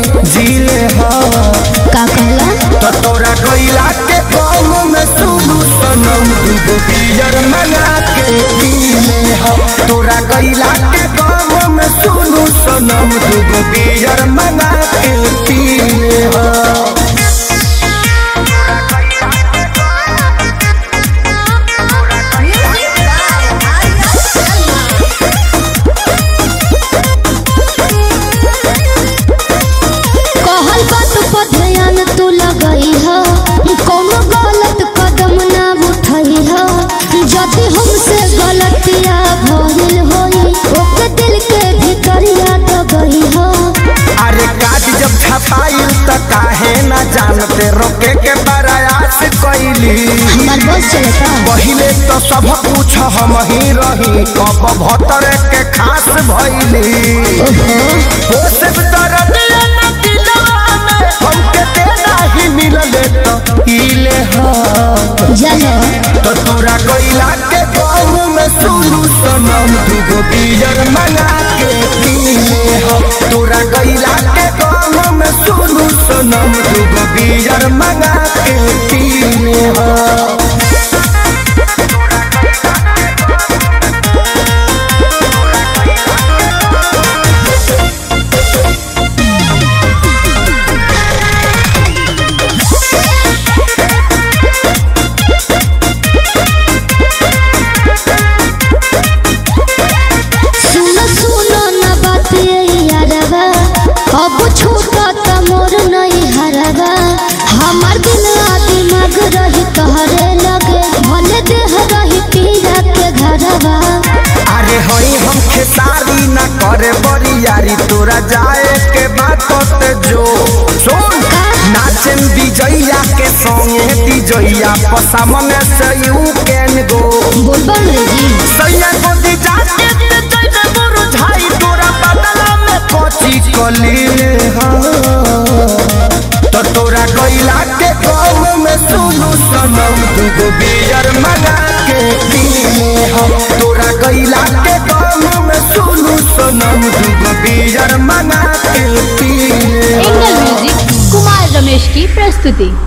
जीले हा का कहला तो तोरा गइला के गम में सुनु सनम दूगो बियर मंगा के पीले हा तोरा गइला के गम में सुनु सनम दूगो बियर मंगा के पीले हा। तू लगई हो कोनो गलत कदम ना उठाई हो जदि हमसे गलतिया भइल होई ओके दिल के भीतरिया दबई हो। अरे काज जब छपाई त काहे ना जानते रोके के प्रयास कइली हमार बस चलता पहिले तो सब कुछ हम ही रही कब भतर के खास भइली ओ सब दर्द ना दिलवा में हमके देना ही मिलले तो इले हा जानो तो तोरा गइला के गम में सुनु सनम दूगो बियर मंगा के पीले हा तोरा गइला के गम में सुनु सनम दूगो बियर मंगा के पीले हा। अब छूटा त मोर नहीं हरवा हमार दिलवा दिमाग रही तोहरे लगे भले देह रही पीरा के घरवा। अरे होई हम खेसारी ना करे बड़ी यारी तोरा जाए के बात ते जो सुन नाचन विजया के संगे विजया पसामने से यू कैन गो बोलबम रे जी सैया को दी जाके ते जइबे गुरु झाई तोरा बदला में कोची कली हा तो तोरा गइला के गम में सुनु सनम दूगो बियर मंगा के पीले हा तोरा गइला के गम में सुनु सनम दूगो बियर मंगा के पीले। एंगल म्यूजिक कुमार रमेश की प्रस्तुति।